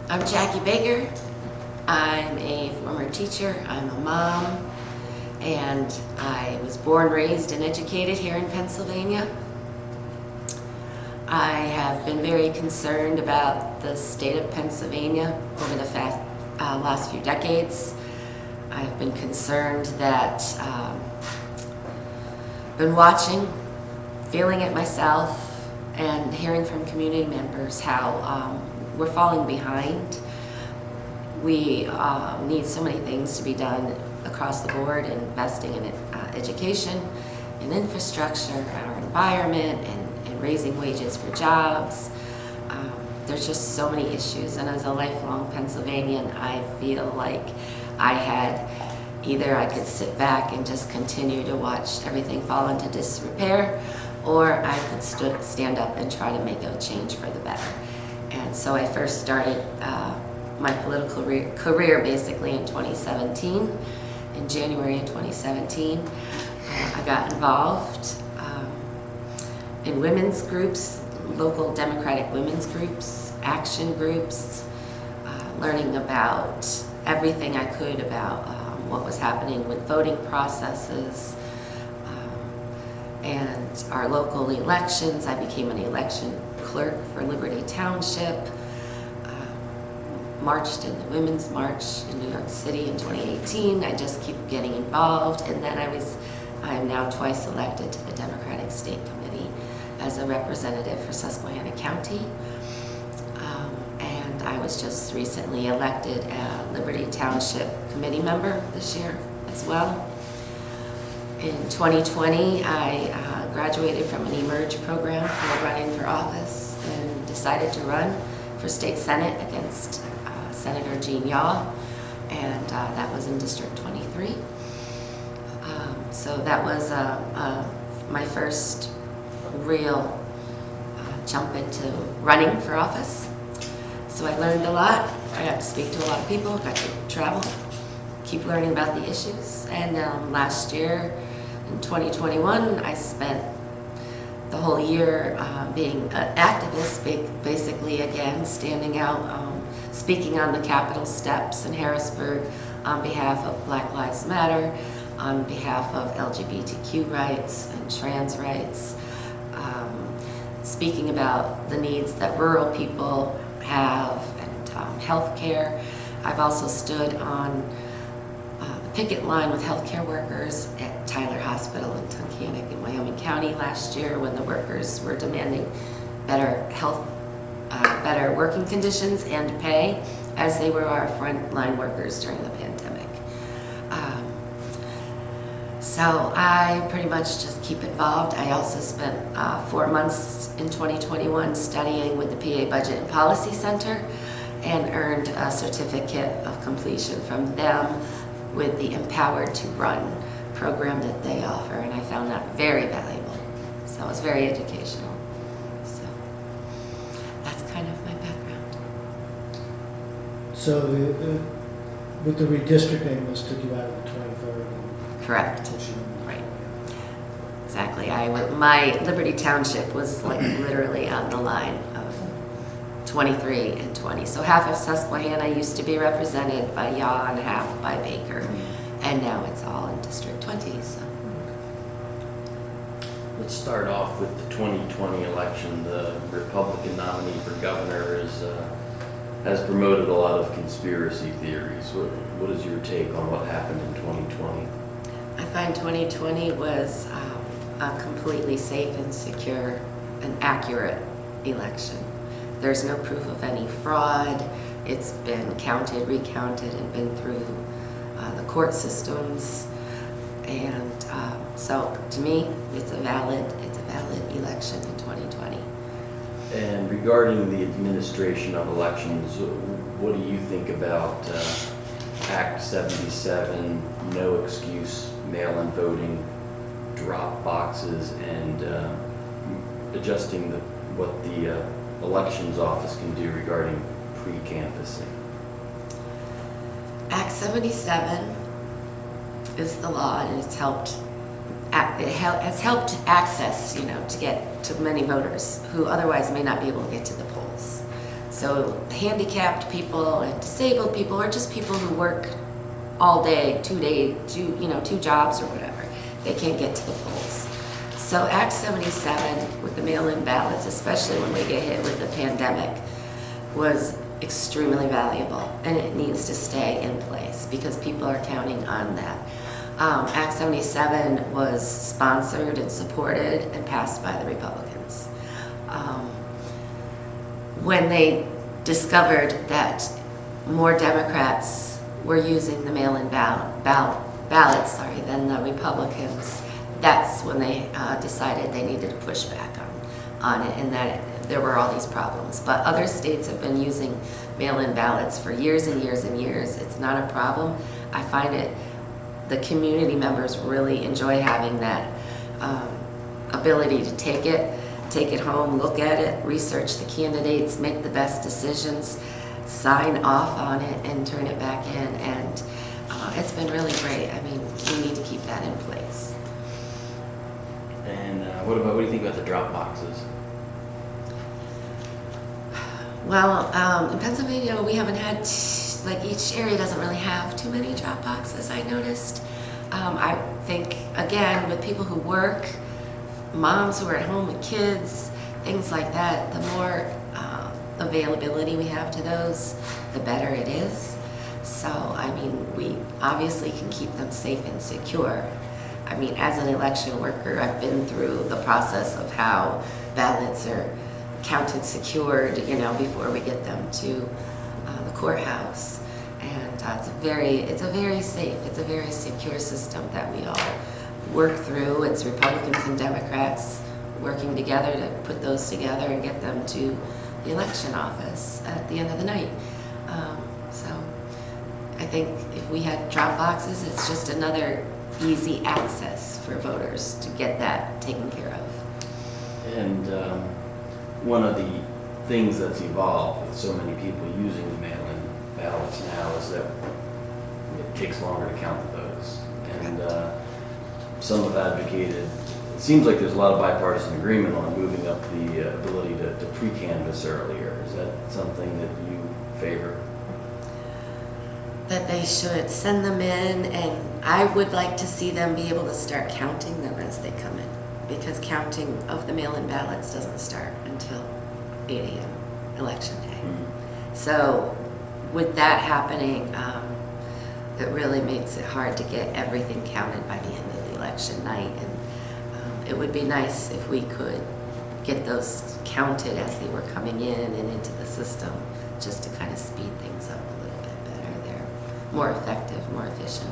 I'm Jackie Baker. I'm a former teacher, I'm a mom, and I was born, raised, and educated here in Pennsylvania. I have been very concerned about the state of Pennsylvania over the last few decades. I've been concerned that, been watching, feeling it myself, and hearing from community members how we're falling behind. We need so many things to be done across the board, investing in education, in infrastructure, our environment, and raising wages for jobs. There's just so many issues, and as a lifelong Pennsylvanian, I feel like either I could sit back and just continue to watch everything fall into disrepair, or I could stand up and try to make a change for the better. And so I first started my political career basically in 2017. In January of 2017, I got involved in women's groups, local Democratic women's groups, action groups, learning about everything I could about what was happening with voting processes and our local elections. I became an election clerk for Liberty Township, marched in the Women's March in New York City in 2018. I just keep getting involved, and then I am now twice elected to the Democratic State Committee as a representative for Susquehanna County. And I was just recently elected a Liberty Township committee member this year as well. In 2020, I graduated from an eMERGE program for running for office and decided to run for state senate against Senator Jean Yaw, and that was in District 23. So that was my first real jump into running for office. So I learned a lot. I got to speak to a lot of people, got to travel, keep learning about the issues. And last year, in 2021, I spent the whole year being an activist, basically again, standing out, speaking on the Capitol steps in Harrisburg on behalf of Black Lives Matter, on behalf of LGBTQ rights and trans rights, speaking about the needs that rural people have and health care. I've also stood on the picket line with healthcare workers at Tyler Hospital in Tunkhannock in Wyoming County last year when the workers were demanding better health, better working conditions and pay, as they were our frontline workers during the pandemic. So I pretty much just keep involved. I also spent 4 months in 2021 studying with the PA Budget and Policy Center and earned a certificate of completion from them with the Empowered to Run program that they offer, and I found that very valuable. So it was very educational. So that's kind of my background. So with the redistricting, this took you out of the 23rd. Correct. Right. Exactly. My Liberty Township was like literally on the line of 23 and 20. So half of Susquehanna used to be represented by Yaw and half by Baker, and now it's all in District 20. So let's start off with the 2020 election. The Republican nominee for governor has promoted a lot of conspiracy theories. What is your take on what happened in 2020? I find 2020 was a completely safe and secure and accurate election. There's no proof of any fraud. It's been counted, recounted, and been through the court systems. And so to me, it's a valid election in 2020. And regarding the administration of elections, what do you think about Act 77, no excuse mail-in voting, drop boxes, and adjusting what the elections office can do regarding pre-canvassing? Act 77 is the law, and it's helped. It has helped access, to get to many voters who otherwise may not be able to get to the polls. So handicapped people and disabled people, or just people who work all day, two jobs or whatever, they can't get to the polls. So Act 77 with the mail-in ballots, especially when we get hit with the pandemic, was extremely valuable, and it needs to stay in place because people are counting on that. Act 77 was sponsored and supported and passed by the Republicans. When they discovered that more Democrats were using the mail-in ballots than the Republicans, that's when they decided they needed to push back on it, and that there were all these problems. But other states have been using mail-in ballots for years and years and years. It's not a problem. I find the community members really enjoy having that ability to take it home, look at it, research the candidates, make the best decisions, sign off on it, and turn it back in. And it's been really great. I mean, we need to keep that in place. And what do you think about the drop boxes? Well, in Pennsylvania, we haven't had, each area doesn't really have too many drop boxes, I noticed. I think, again, with people who work, moms who are at home with kids, things like that, the more availability we have to those, the better it is. So, I mean, we obviously can keep them safe and secure. I mean, as an election worker, I've been through the process of how ballots are counted, secured, before we get them to the courthouse. And it's a very safe, it's a very secure system that we all work through. It's Republicans and Democrats working together to put those together and get them to the election office at the end of the night. So I think if we had drop boxes, it's just another easy access for voters to get that taken care of. And one of the things that's evolved with so many people using the mail-in ballots now is that it takes longer to count the votes. And some have advocated, it seems like there's a lot of bipartisan agreement on moving up the ability to pre-canvass earlier. Is that something that you favor? That they should send them in, and I would like to see them be able to start counting them as they come in, because counting of the mail-in ballots doesn't start until 8 a.m. election day. Mm-hmm. So with that happening, it really makes it hard to get everything counted by the end of the election night, and it would be nice if we could get those counted as they were coming in and into the system, just to kind of speed things up a little bit better there. More effective, more efficient.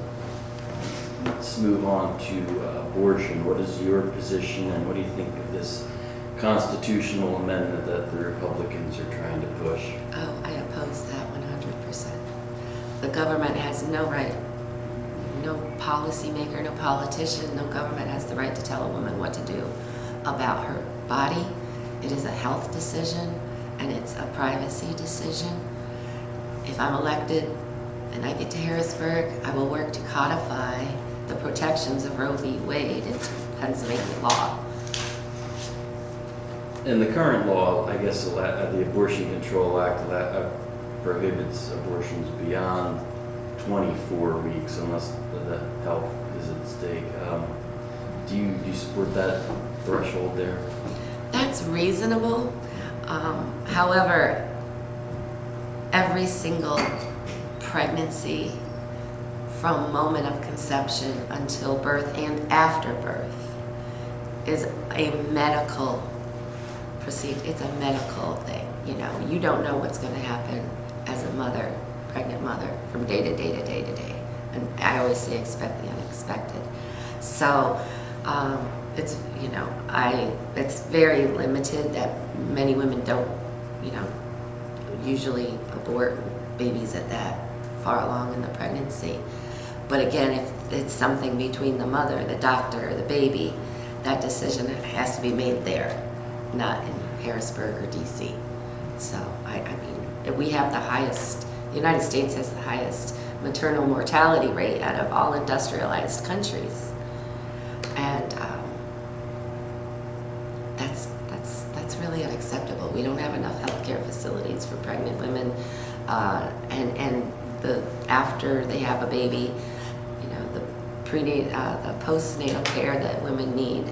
Let's move on to abortion. What is your position, and what do you think of this constitutional amendment that the Republicans are trying to push? Oh, I oppose that 100%. The government has no right, no policymaker, no politician, no government has the right to tell a woman what to do about her body. It is a health decision, and it's a privacy decision. If I'm elected and I get to Harrisburg, I will work to codify the protections of Roe v. Wade into Pennsylvania law. And the current law, I guess, the Abortion Control Act prohibits abortions beyond 24 weeks unless the health is at stake. Do you support that threshold there? That's reasonable. However, every single pregnancy from moment of conception until birth and after birth is a medical procedure. It's a medical thing. You don't know what's going to happen as a mother, pregnant mother, from day to day to day to day. And I always say expect the unexpected. So it's very limited that many women don't usually abort babies at that far along in the pregnancy. But again, if it's something between the mother, the doctor, the baby, that decision has to be made there, not in Harrisburg or DC. So I mean, we have the United States has the highest maternal mortality rate out of all industrialized countries. And that's really unacceptable. We don't have enough healthcare facilities facilities for pregnant women, and after they have a baby, you know, the postnatal care that women need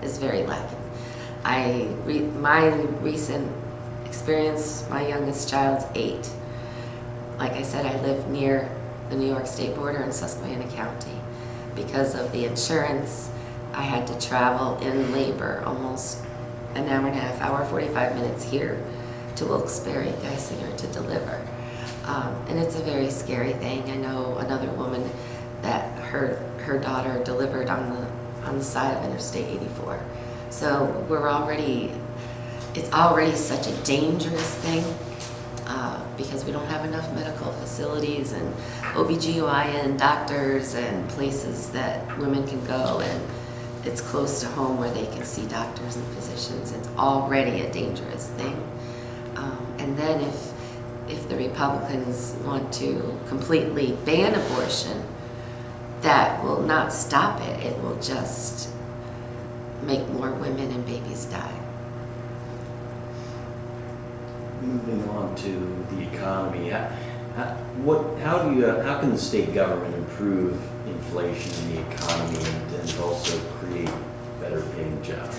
is very lacking. My recent experience, my youngest child's 8. Like I said, I live near the New York State border in Susquehanna County. Because of the insurance, I had to travel in labor almost an hour and a half, hour 45 minutes here to Wilkes-Barre, Geisinger to deliver. And it's a very scary thing. I know another woman that her daughter delivered on the side of Interstate 84. So it's already such a dangerous thing because we don't have enough medical facilities and OBGYN doctors and places that women can go, and it's close to home where they can see doctors and physicians. It's already a dangerous thing. And then if the Republicans want to completely ban abortion, that will not stop it. It will just make more women and babies die. Moving on to the economy, how can the state government improve inflation in the economy and also create better paying jobs?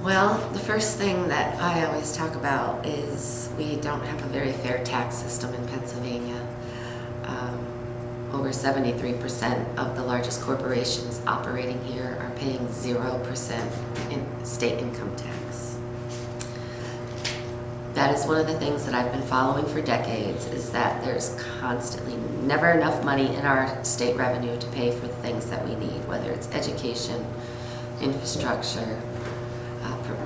Well, the first thing that I always talk about is we don't have a very fair tax system in Pennsylvania. Over 73% of the largest corporations operating here are paying 0% in state income tax. That is one of the things that I've been following for decades, is that there's constantly never enough money in our state revenue to pay for the things that we need, whether it's education, infrastructure,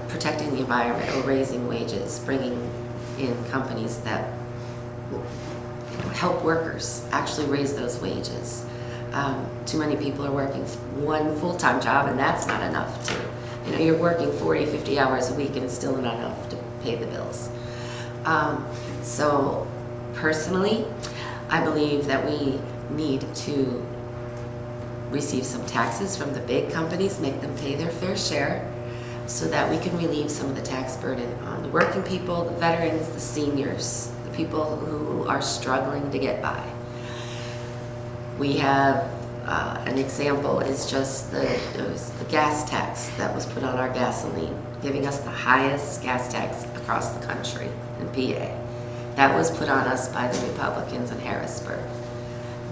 protecting the environment, or raising wages, bringing in companies that help workers actually raise those wages. Too many people are working one full-time job, and that's not enough to, you're working 40, 50 hours a week and it's still not enough to pay the bills. So personally, I believe that we need to receive some taxes from the big companies, make them pay their fair share, so that we can relieve some of the tax burden on the working people, the veterans, the seniors, the people who are struggling to get by. We have an example is just the gas tax that was put on our gasoline, giving us the highest gas tax across the country in PA. That was put on us by the Republicans in Harrisburg.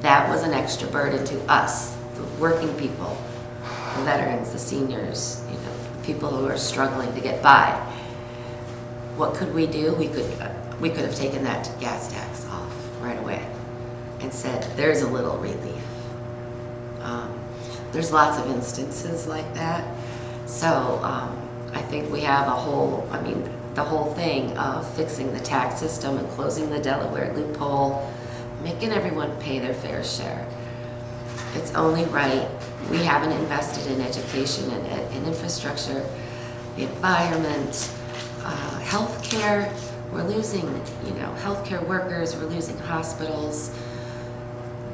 That was an extra burden to us, the working people, the veterans, the seniors, people who are struggling to get by. What could we do? We could have taken that gas tax off right away and said, there's a little relief. There's lots of instances like that. So I think we have the whole thing of fixing the tax system and closing the Delaware loophole, making everyone pay their fair share. It's only right. We haven't invested in education and infrastructure, the environment, healthcare. We're losing, healthcare workers. We're losing hospitals.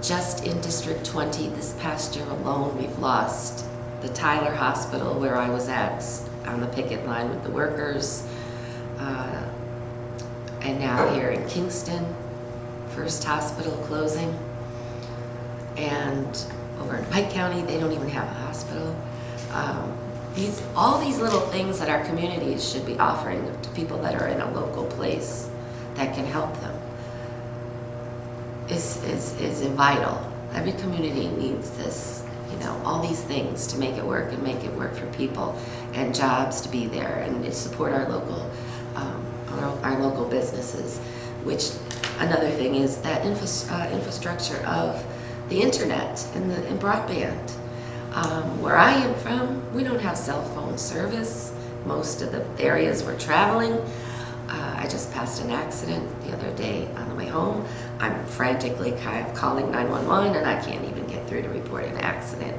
Just in District 20 this past year alone, we've lost the Tyler Hospital, where I was at on the picket line with the workers, and now here in Kingston, First Hospital closing, and over in Pike County, they don't even have a hospital. All these little things that our communities should be offering to people that are in a local place that can help them is vital. Every community needs this, all these things to make it work and make it work for people, and jobs to be there, and to support our local businesses. Which another thing is that infrastructure of the internet and broadband. Where I am from, we don't have cell phone service. Most of the areas we're traveling, I just passed an accident the other day on the way home. I'm frantically calling 911, and I can't even get through to report an accident.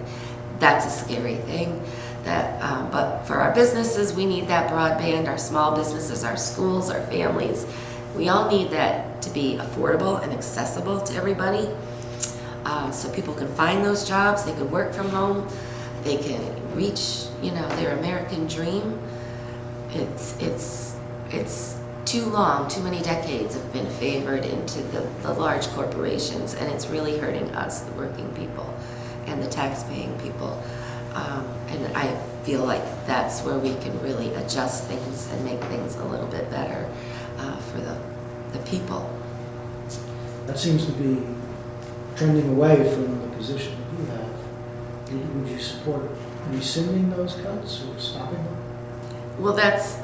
That's a scary thing. But for our businesses, we need that broadband. Our small businesses, our schools, our families, we all need that to be affordable and accessible to everybody. So people can find those jobs, they can work from home, they can reach, their American dream. It's too many decades have been favored into the large corporations, and it's really hurting us, the working people, and the tax-paying people. And I feel like that's where we can really adjust things and make things a little bit better for the people. That seems to be trending away from the position that you have. Would you support rescinding those cuts or stopping them? Well, that's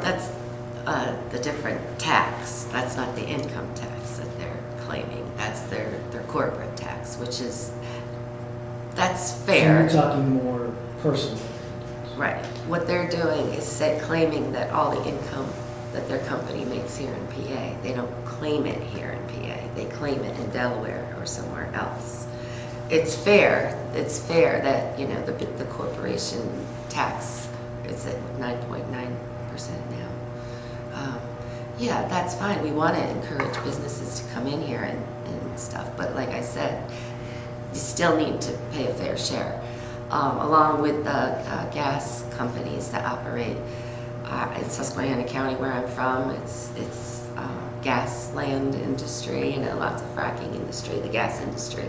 the different tax. That's not the income tax that they're claiming. That's their corporate tax, which is, that's fair. So you're talking more personal. Right. What they're doing is claiming that all the income that their company makes here in PA, they don't claim it here in PA. They claim it in Delaware or somewhere else. It's fair. It's fair that, you know, the corporation tax is at 9.9% now. Yeah, that's fine. We want to encourage businesses to come in here and stuff. But like I said, you still need to pay a fair share. Along with the gas companies that operate in Susquehanna County, where I'm from, it's gas land industry and lots of fracking industry, the gas industry.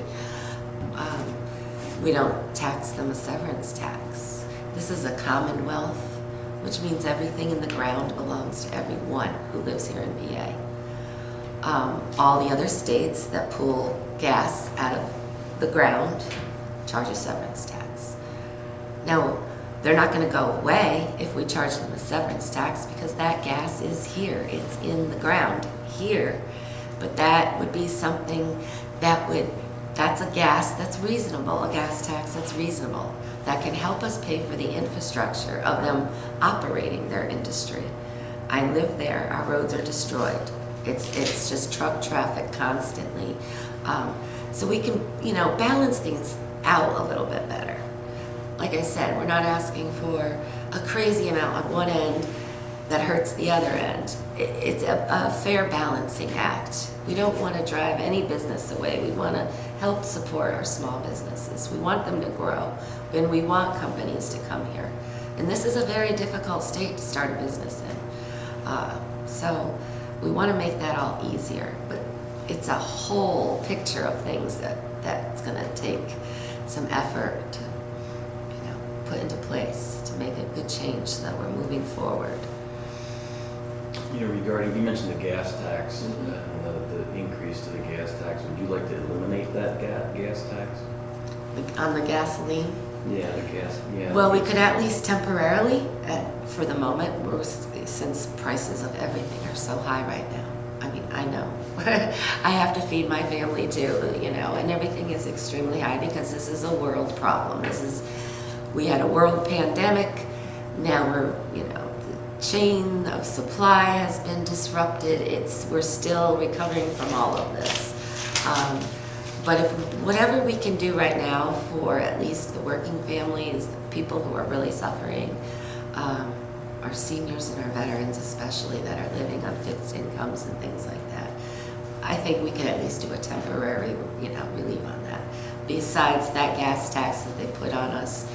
We don't tax them a severance tax. This is a commonwealth, which means everything in the ground belongs to everyone who lives here in PA. All the other states that pull gas out of the ground charge a severance tax. Now, they're not going to go away if we charge them a severance tax because that gas is here. It's in the ground here. But that would be something that's a gas that's reasonable, a gas tax that's reasonable, that can help us pay for the infrastructure of them operating their industry. I live there. Our roads are destroyed. It's just truck traffic constantly. So we can, you know, balance things out a little bit better. Like I said, we're not asking for a crazy amount on one end that hurts the other end. It's a fair balancing act. We don't want to drive any business away. We want to help support our small businesses. We want them to grow, and we want companies to come here. And this is a very difficult state to start a business in. So we want to make that all easier. But it's a whole picture of things that's going to take some effort to, you know, put into place to make a good change so that we're moving forward. You know, regarding, you mentioned the gas tax and the increase to the gas tax. Would you like to eliminate that gas tax? On the gasoline? Yeah, the gas, yeah. Well, we could at least temporarily, for the moment, since prices of everything are so high right now. I mean, I know. I have to feed my family too, you know, and everything is extremely high because this is a world problem. We had a world pandemic. Now we're, you know, the chain of supply has been disrupted. We're still recovering from all of this. But whatever we can do right now for at least the working families, the people who are really suffering, our seniors and our veterans especially that are living on fixed incomes and things like that, I think we could at least do a temporary, you know, relief on that. Besides that gas tax that they put on us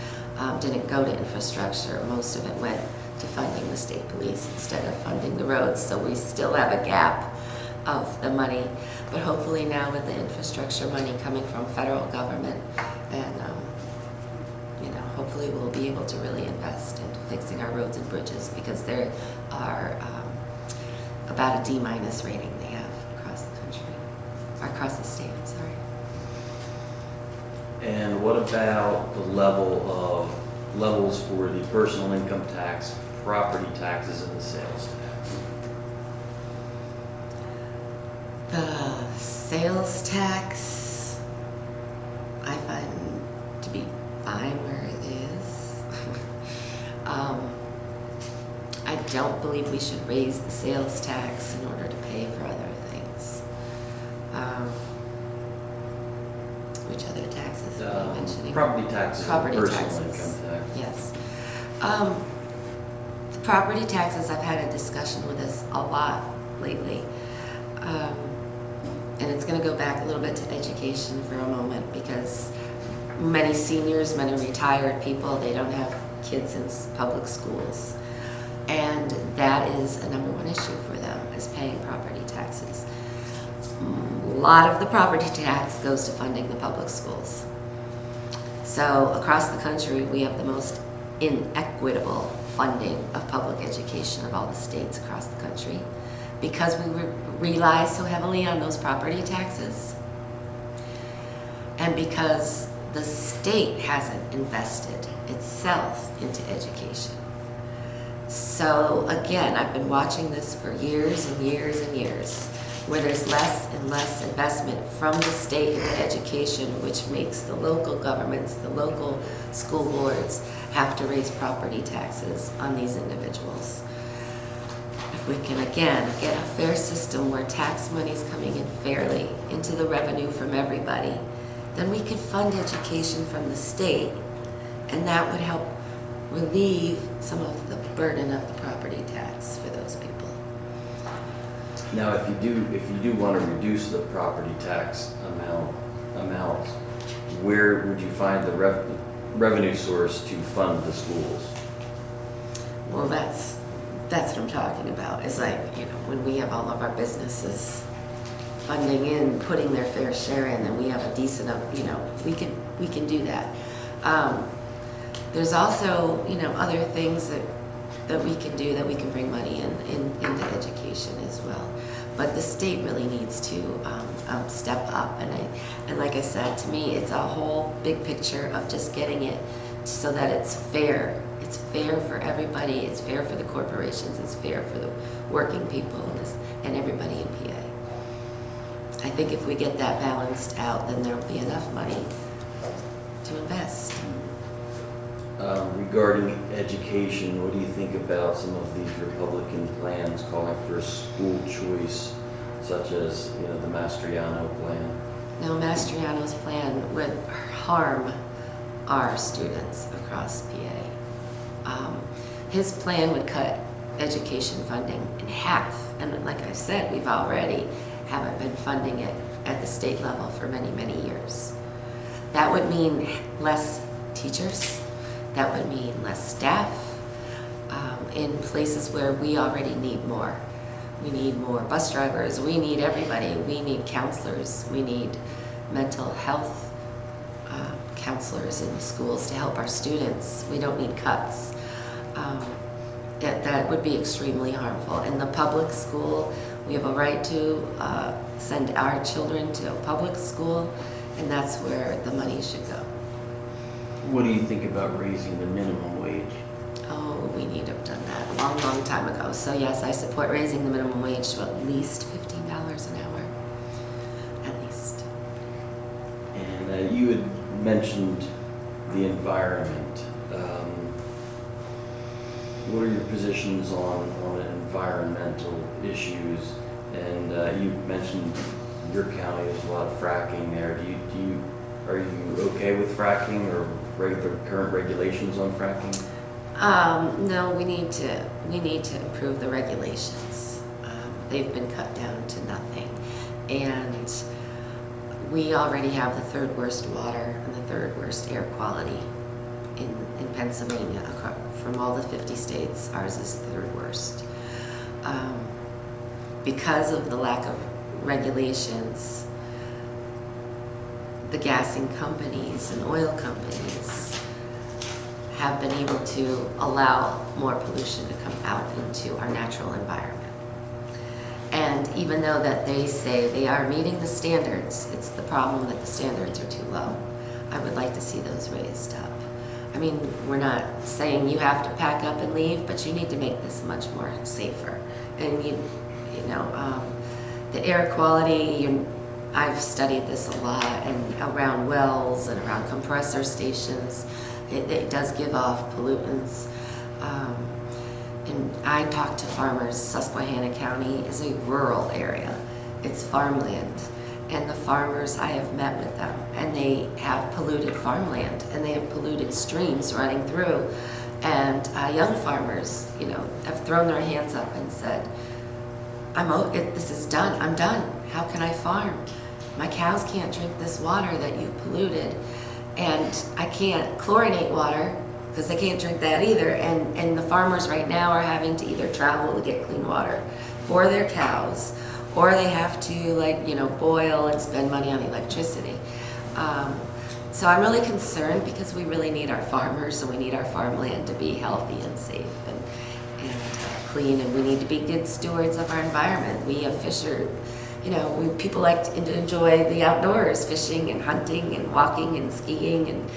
didn't go to infrastructure. Most of it went to funding the state police instead of funding the roads. So we still have a gap of the money. But hopefully now with the infrastructure money coming from federal government, and you know, hopefully we'll be able to really invest into fixing our roads and bridges because they are about a D- rating they have across the country, or across the state, I'm sorry. And what about the levels for the personal income tax, property taxes, and the sales tax? The sales tax, I find to be fine where it is. I don't believe we should raise the sales tax in order to pay for other things. Which other taxes are you mentioning? Property taxes Property and personal taxes. income tax. Yes. The property taxes, I've had a discussion with this a lot lately. And it's going to go back a little bit to education for a moment because many seniors, many retired people, they don't have kids in public schools. And that is a #1 issue for them. is paying property taxes. A lot of the property tax goes to funding the public schools. So across the country, we have the most inequitable funding of public education of all the states across the country because we rely so heavily on those property taxes and because the state hasn't invested itself into education. So again, I've been watching this for years and years and years, where there's less and less investment from the state into education, which makes the local governments, the local school boards have to raise property taxes on these individuals. If we can again get a fair system where tax money is coming in fairly into the revenue from everybody, then we could fund education from the state, and that would help relieve some of the burden of the property tax for those people. Now, if you do want to reduce the property tax amount, where would you find the revenue source to fund the schools? Well, that's what I'm talking about. It's like, when we have all of our businesses funding in, putting their fair share in, then we have a decent, we can do that. There's also, other things that we can do, that we can bring money into education as well. But the state really needs to step up. And like I said, to me, it's a whole big picture of just getting it so that it's fair. It's fair for everybody. It's fair for the corporations. It's fair for the working people and everybody in PA. I think if we get that balanced out, then there'll be enough money to invest. Regarding education, what do you think about some of these Republican plans calling for school choice, such as the Mastriano plan? Now, Mastriano's plan would harm our students across PA. His plan would cut education funding in half, and like I said, we've already haven't been funding it at the state level for many, many years. That would mean less teachers. That would mean less staff in places where we already need more. We need more bus drivers. We need everybody. We need counselors. We need mental health counselors in the schools to help our students. We don't need cuts. That would be extremely harmful. In the public school, we have a right to send our children to a public school, and that's where the money should go. What do you think about raising the minimum wage? Oh, we need to have done that a long, long time ago. So yes, I support raising the minimum wage to at least $15 an hour. At least. And you had mentioned the environment. What are your positions on environmental issues? And you mentioned your county, there's a lot of fracking there. Are you okay with fracking or the current regulations on fracking? No, we need to improve the regulations. They've been cut down to nothing, and we already have the third worst water and the third worst air quality in Pennsylvania. From all the 50 states, ours is third worst. Because of the lack of regulations, the gassing companies and oil companies have been able to allow more pollution to come out into our natural environment. And even though that they say they are meeting the standards, it's the problem that the standards are too low. I would like to see those raised up. I mean, we're not saying you have to pack up and leave, but you need to make this much more safer. And the air quality, I've studied this a lot, and around wells and around compressor stations, it does give off pollutants. And I talk to farmers. Susquehanna County is a rural area. It's farmland. And the farmers, I have met with them, and they have polluted farmland, and they have polluted streams running through. And young farmers, have thrown their hands up and said, this is done. I'm done. How can I farm? My cows can't drink this water that you've polluted, and I can't chlorinate water because they can't drink that either. And the farmers right now are having to either travel to get clean water for their cows, or they have to boil and spend money on electricity. So I'm really concerned because we really need our farmers and we need our farmland to be healthy and safe and clean, and we need to be good stewards of our environment. We have people like to enjoy the outdoors, fishing and hunting and walking and skiing,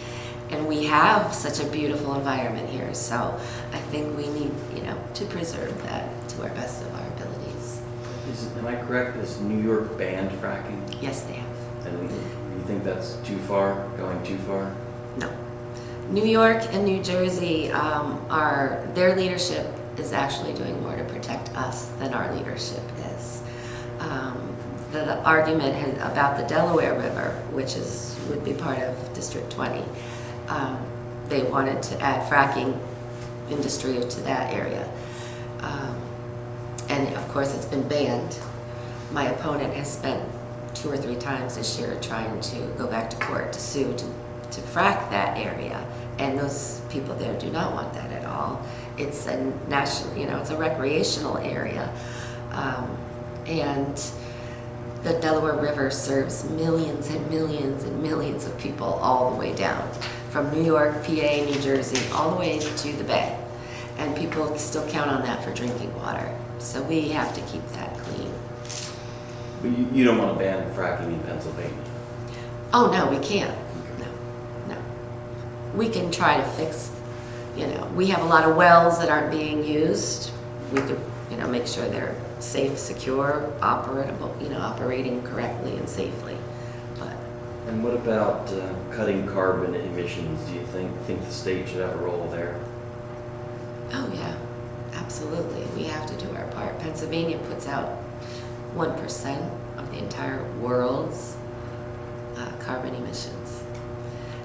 and we have such a beautiful environment here. So I think we need, to preserve that to our best of our abilities. Am I correct, has New York banned fracking? Yes, they have. And you think that's too far, going too far? No. New York and New Jersey their leadership is actually doing more to protect us than our leadership is. The argument about the Delaware River, which would be part of District 20, they wanted to add fracking industry to that area. And of course it's been banned. My opponent has spent 2 or 3 times this year trying to go back to court to sue to frack that area, and those people there do not want that at all. It's a national, it's a recreational area, and the Delaware River serves millions and millions and millions of people all the way down from New York, PA, New Jersey, all the way to the Bay, and people still count on that for drinking water. So we have to keep that clean. But you don't want to ban fracking in Pennsylvania? Oh, no, we can't. No. We can try to fix, we have a lot of wells that aren't being used. We could, make sure they're safe, secure, operable, operating correctly and safely. But And what about cutting carbon emissions? Do you think the state should have a role there? oh yeah, absolutely. We have to do our part. Pennsylvania puts out 1% of the entire world's carbon emissions.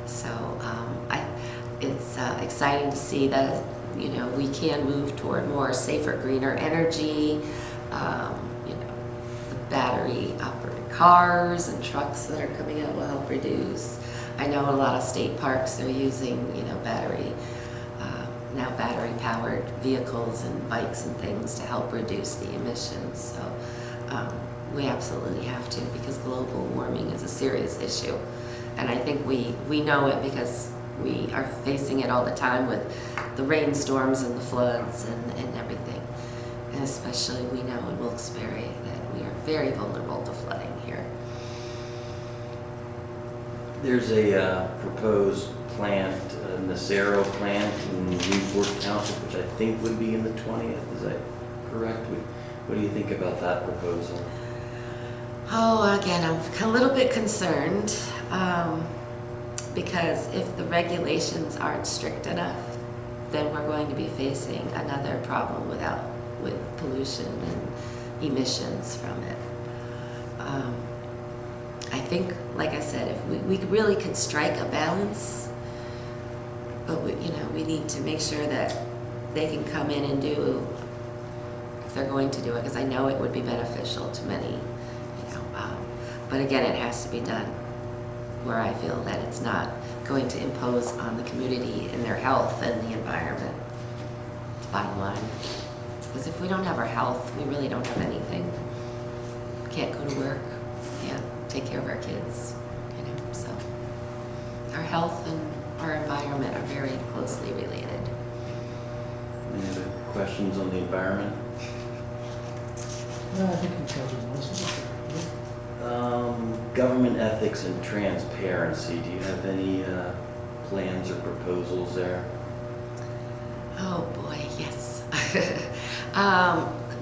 So it's exciting to see that we can move toward more safer, greener energy. The battery-operated cars and trucks that are coming out will help reduce. I know a lot of state parks are using battery-powered vehicles and bikes and things to help reduce the emissions. So we absolutely have to, because global warming is a serious issue. And I think we know it because we are facing it all the time with the rainstorms and the floods and everything. And especially we know in Wilkes-Barre that we are very vulnerable to flooding here. There's a proposed plant, a Nacero plant in Newport Township, which I think would be in the 20th. Is that correct? What do you think about that proposal? Oh, again, I'm a little bit concerned because if the regulations aren't strict enough, then we're going to be facing another problem with pollution and emissions from it. I think, like I said, if we really could strike a balance, but we need to make sure that they can come in and do, if they're going to do it, because I know it would be beneficial to many. But again, it has to be done where I feel that it's not going to impose on the community and their health and the environment. It's bottom line. Because if we don't have our health, we really don't have anything. Can't go to work, can't take care of our kids, so our health and our environment are very closely related. Any other questions on the environment? No, I think you covered most of it. Government ethics and transparency. Do you have any plans or proposals there? Oh boy, yes.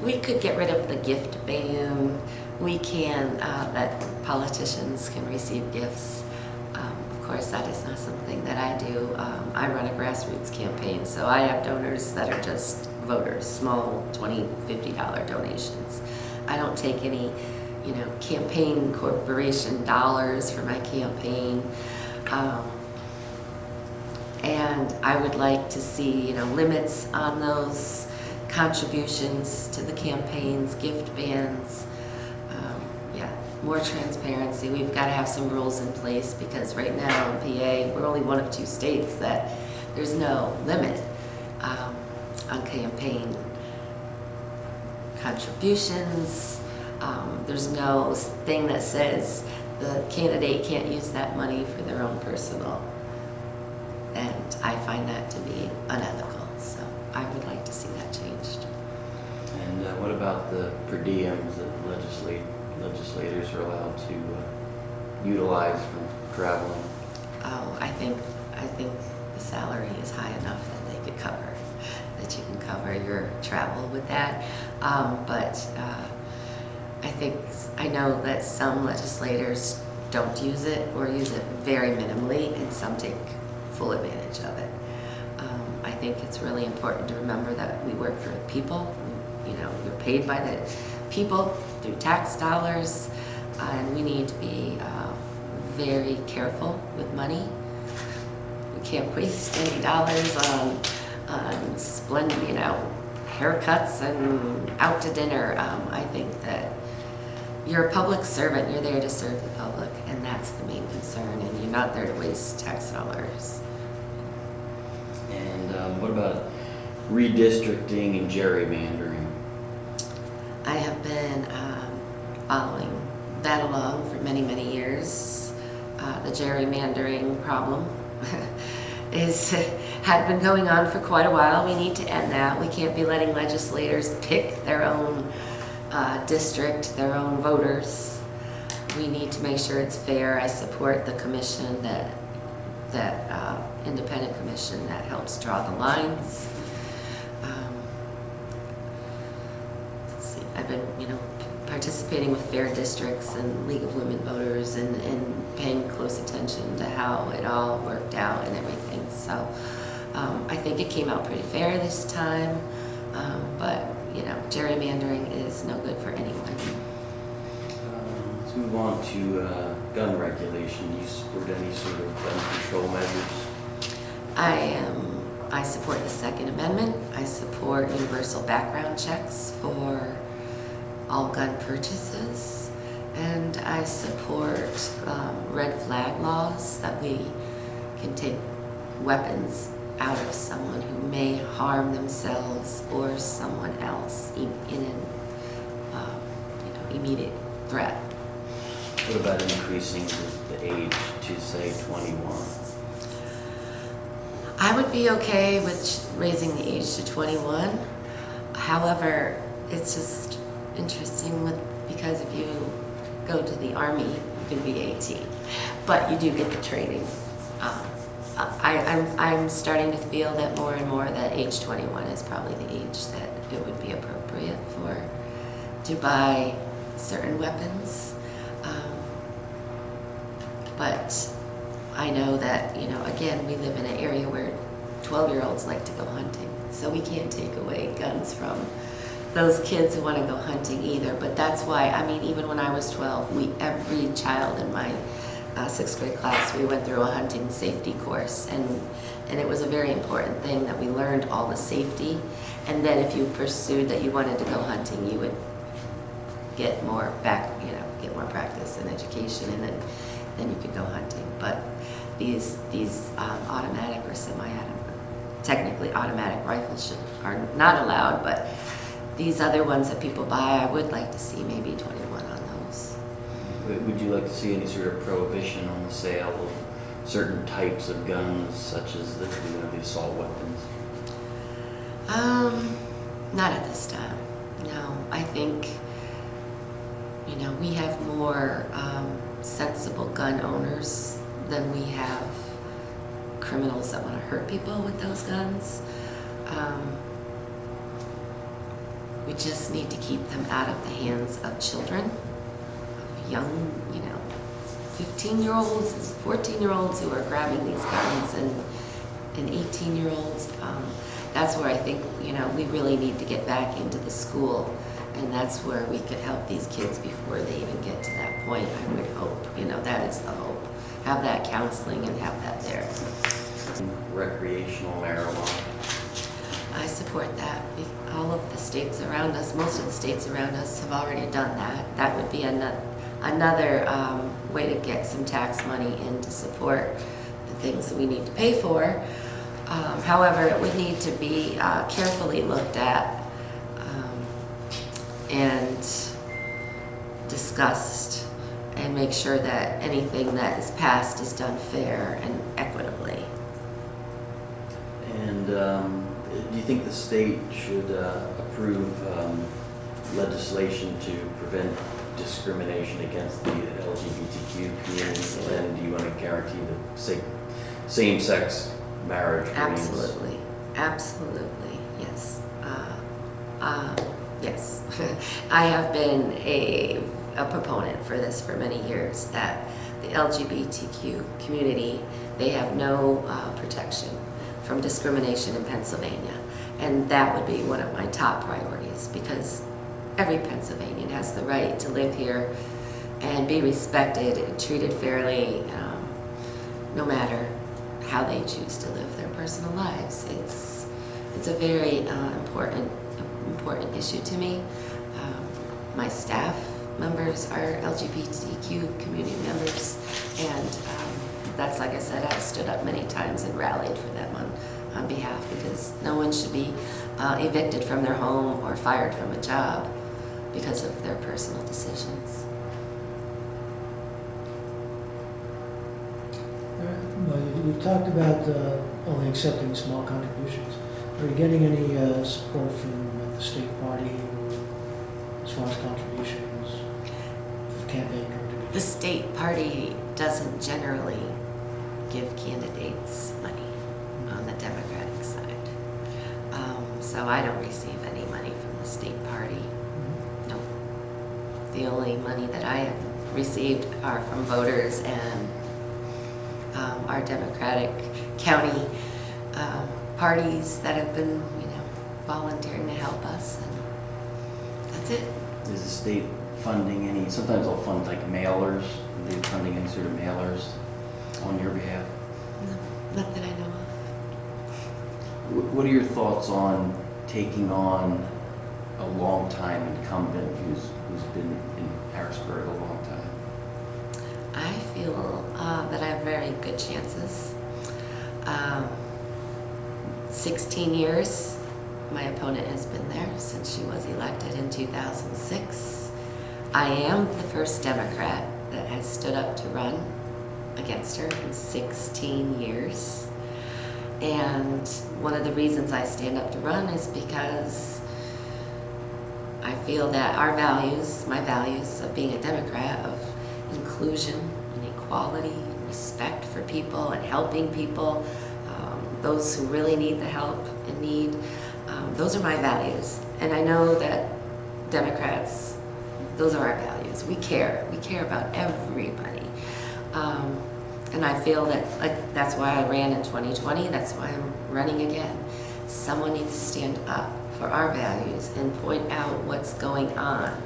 We could get rid of the gift ban. We can, that politicians can receive gifts. Of course, that is not something that I do. I run a grassroots campaign, so I have donors that are just voters, small $20, $50 donations. I don't take any campaign corporation dollars for my campaign. And I would like to see, limits on those contributions to the campaigns, gift bans. More transparency. We've got to have some rules in place because right now in PA, we're only one of 2 states that there's no limit on campaign contributions. There's no thing that says the candidate can't use that money for their own personal. And I find that to be unethical, so I would like to see that changed. And what about the per diems that legislators are allowed to utilize for traveling? Oh, I think the salary is high enough that they could cover, that you can cover your travel with that. But I know that some legislators don't use it or use it very minimally, and some take full advantage of it. I think it's really important to remember that we work for the people. You know, you're paid by the people through tax dollars, and we need to be very careful with money. We can't waste any dollars on splendid, haircuts and out to dinner. I think that you're a public servant. You're there to serve the public, and that's the main concern. And you're not there to waste tax dollars. And what about redistricting and gerrymandering? I have been following that along for many, many years. The gerrymandering problem had been going on for quite a while. We need to end that. We can't be letting legislators pick their own district, their own voters. We need to make sure it's fair. I support the commission that independent commission that helps draw the lines. Let's see, I've been, participating with fair districts and League of Women Voters and paying close attention to how it all worked out and everything. So I think it came out pretty fair this time, but gerrymandering is no good for anyone. Let's move on to gun regulation. Do you support any sort of gun control measures? I support the Second Amendment. I support universal background checks for all gun purchases. And I support red flag laws that we can take weapons out of someone who may harm themselves or someone else in an immediate threat. What about increasing the age to, say, 21? I would be okay with raising the age to 21. However, it's just interesting because if you go to the Army, you can be 18, but you do get the training. I'm starting to feel that more and more that age 21 is probably the age that it would be appropriate to buy certain weapons. But I know that, again, we live in an area where 12-year-olds like to go hunting, so we can't take away guns from those kids who want to go hunting either. But that's why, even when I was 12, every child in my 6th grade class, we went through a hunting safety course, and it was a very important thing that we learned all the safety, and then if you pursued that you wanted to go hunting, you would get more practice and education, and then you could go hunting. But these automatic or technically automatic rifles are not allowed, but these other ones that people buy, I would like to see maybe 21 on those. Would you like to see any sort of prohibition on the sale of certain types of guns, such as the assault weapons? Not at this time. No, I think we have more sensible gun owners than we have criminals that want to hurt people with those guns. We just need to keep them out of the hands of children, of young, 15-year-olds, 14-year-olds who are grabbing these guns, and 18-year-olds. That's where I think, we really need to get back into the school, and that's where we could help these kids before they even get to that point. I would hope, that is the hope. Have that counseling and have that there. Recreational marijuana. I support that. All of the states around us, most of the states around us have already done that. That would be another way to get some tax money in to support the things that we need to pay for. However, it would need to be carefully looked at. and discussed and make sure that anything that is passed is done fair and equitably. And do you think the state should approve legislation to prevent discrimination against the LGBTQ community? And do you want to guarantee the same-sex marriage? Absolutely, absolutely, yes. Yes, I have been a proponent for this for many years, that the LGBTQ community, they have no protection from discrimination in Pennsylvania. And that would be one of my top priorities, because every Pennsylvanian has the right to live here and be respected and treated fairly, no matter how they choose to live their personal lives. It's a very important issue to me. My staff members are LGBTQ community members, and that's, like I said, I've stood up many times and rallied for them on behalf, because no one should be evicted from their home or fired from a job because of their personal decisions. Well, you've talked about only accepting small contributions. Are you getting any support from the state party as far as contributions, campaign contributions? The state party doesn't generally give candidates money on the Democratic side. So I don't receive any money from the state party. No. The only money that I have received are from voters and our Democratic county parties that have been, volunteering to help us, and that's it. Is the state funding any, sometimes they'll fund like mailers, are they funding any sort of mailers on your behalf? No, not that I know of. What are your thoughts on taking on a long-time incumbent who's been in Harrisburg a long time? I feel that I have very good chances. 16 years, my opponent has been there since she was elected in 2006. I am the first Democrat that has stood up to run against her in 16 years. And one of the reasons I stand up to run is because I feel that our values, my values of being a Democrat, of inclusion and equality, respect for people and helping people, those who really need the help and need, those are my values. And I know that Democrats, those are our values. We care about everybody. And I feel that, that's why I ran in 2020, that's why I'm running again. Someone needs to stand up for our values and point out what's going on.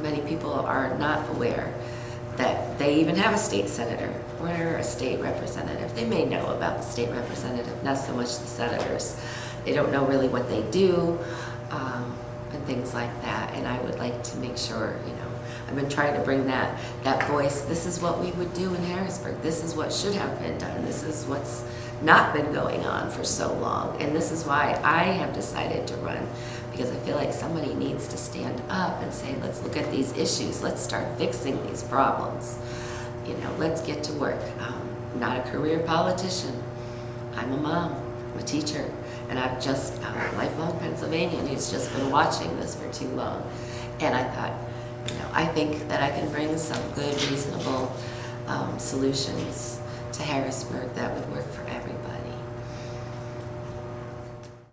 Many people are not aware that they even have a state senator or a state representative. They may know about the state representative, not so much the senators. They don't know really what they do, and things like that. And I would like to make sure, I've been trying to bring that voice. This is what we would do in Harrisburg. This is what should have been done. This is what's not been going on for so long. And this is why I have decided to run, because I feel like somebody needs to stand up and say, let's look at these issues. Let's start fixing these problems. Let's get to work. I'm not a career politician. I'm a mom, I'm a teacher, and I'm just a lifelong Pennsylvanian who's just been watching this for too long. And I thought, I think that I can bring some good, reasonable solutions to Harrisburg that would work for everybody.